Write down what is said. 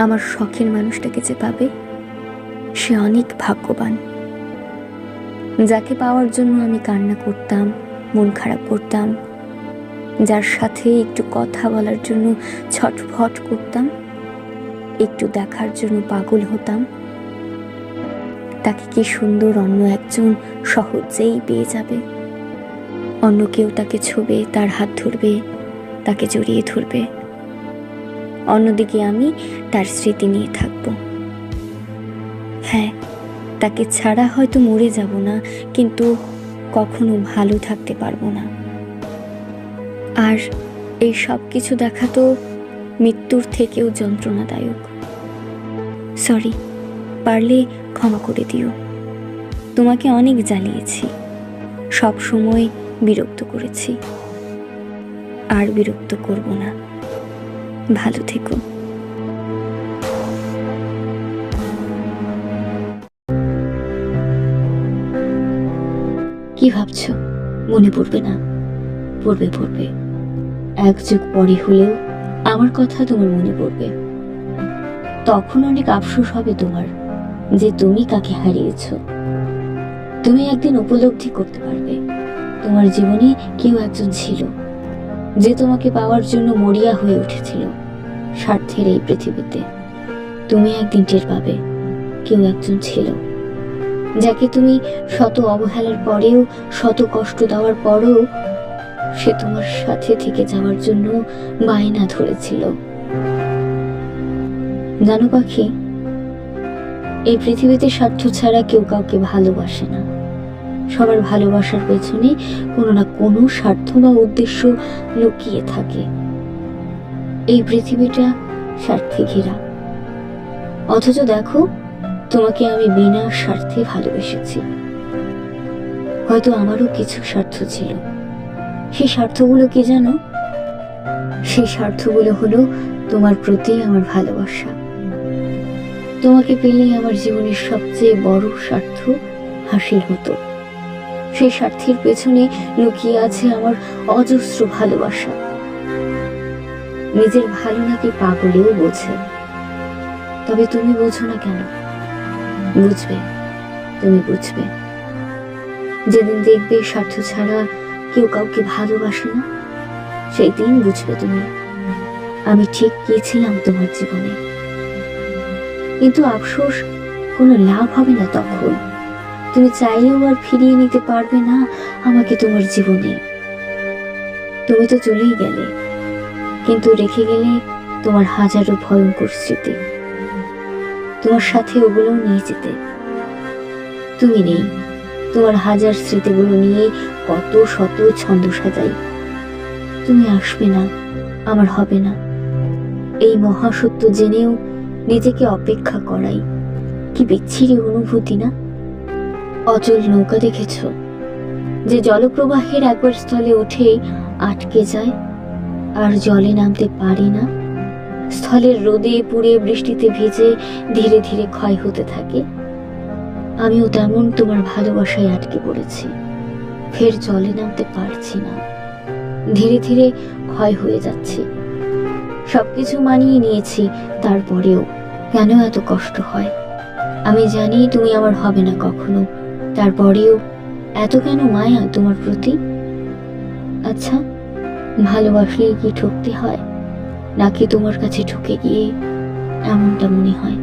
আমার শখের মানুষটাকে যে পাবে সে অনেক ভাগ্যবান। যাকে পাওয়ার জন্য আমি কান্না করতাম, মন খারাপ করতাম, যার সাথে একটু কথা বলার জন্য ছটফট করতাম, একটু দেখার জন্য পাগল হতাম, তাকে কি সুন্দর অন্য একজন সহজেই পেয়ে যাবে। অন্য কেউ তাকে ছোবে, তার হাত ধরবে, তাকে জড়িয়ে ধরবে। অন্যদিকে আমি তার স্মৃতি নিয়ে থাকব। হ্যাঁ, তাকে ছাড়া হয়তো মরে যাব না, কিন্তু কখনো ভালো থাকতে পারবো না। আর এই সব কিছু দেখা তো মৃত্যুর থেকেও যন্ত্রণাদায়ক। সরি, পারলে ক্ষমা করে দিও। তোমাকে অনেক জ্বালিয়েছি, সব সময় বিরক্ত করেছি। আর বিরক্ত করব না। ভালো থেকো। কি ভাবছো? মনে পড়বে না? পড়বে পড়বে। এক যুগ পরে হলেও আমার কথা তোমার মনে পড়বে। তখন অনেক আফসোস হবে তোমার যে তুমি কাকে হারিয়েছ। তুমি একদিন উপলব্ধি করতে পারবে তোমার জীবনে কেউ একজন ছিল যে তোমাকে পাওয়ার জন্য মরিয়া হয়ে উঠেছিল স্বার্থের এই পৃথিবীতে। তুমি একদিন টের পাবে কেউ একজন ছিল যাকে তুমি শত অবহেলার পরেও, শত কষ্ট দেওয়ার পরেও সে তোমার সাথে থেকে যাওয়ার জন্য বায়না ধরেছিল। জানো পাখি, এই পৃথিবীতে স্বার্থ ছাড়া কেউ কাউকে ভালোবাসে না। সবার ভালোবাসার পেছনে কোনো না কোনো স্বার্থ বা উদ্দেশ্য লুকিয়ে থাকে। এই পৃথিবীটা স্বার্থে ঘেরা, অথচ দেখো তোমাকে আমি বিনা স্বার্থে ভালোবেসেছি। হয়তো আমারও কিছু স্বার্থ ছিল। সেই স্বার্থগুলো কি জানো? সেই স্বার্থগুলো হলো তোমার প্রতি আমার ভালোবাসা। তোমাকে পেলেই আমার জীবনের সবচেয়ে বড় স্বার্থ হাসিল হতো। সেই স্বার্থের পেছনে লুকিয়ে আছে আমার অজস্র ভালোবাসা। নিজের ভালো নাকি পাগলেও বোঝে, তবে তুমি বোঝো না কেন? বুঝবে, তুমি বুঝবে। যেদিন দেখবে স্বার্থ ছাড়া কেউ কাউকে ভালোবাসে না, সেই দিন বুঝবে তুমি আমি ঠিক কি ছিলাম তোমার জীবনে। কিন্তু আফসোস কোনো লাভ হবে না তখন। তুমি চাইলেও আর ফিরিয়ে নিতে পারবে না আমাকে তোমার জীবনে। তুমি তো চলেই গেলে, কিন্তু রেখে গেলে তোমার হাজারো ভয়ঙ্কর স্মৃতি। তোমার সাথে ওগুলোও নিয়ে যেতে। তুমি নেই, তোমার হাজার স্মৃতিগুলো নিয়ে কত শত ছন্দ সাজাই। তুমি আসবে না, আমার হবে না, এই মহাসত্য জেনেও নিজেকে অপেক্ষা করাই। কি বিচ্ছিরি অনুভূতি না? অচল নৌকা দেখেছ, যে জলপ্রবাহের একবার স্থলে উঠেই আটকে যায় আর জলে নামতে পারে না। স্থলের রোদে পুড়ে বৃষ্টিতে ভিজে ধীরে ধীরে ক্ষয় হতে থাকে। আমিও তেমন তোমার ভালোবাসায় আটকে পড়েছি, ফের জলে নামতে পারছি না, ধীরে ধীরে ক্ষয় হয়ে যাচ্ছি। সবকিছু মানিয়ে নিয়েছি, তারপরেও কেন এত কষ্ট হয়? আমি জানি তুমি আমার হবে না কখনো, তারপরেও এত কেন মায়া তোমার প্রতি? আচ্ছা, ভালোবাসলেই কি ঠকতে হয়, নাকি তোমার কাছে ঠকে গিয়ে এমনটা মনে হয়?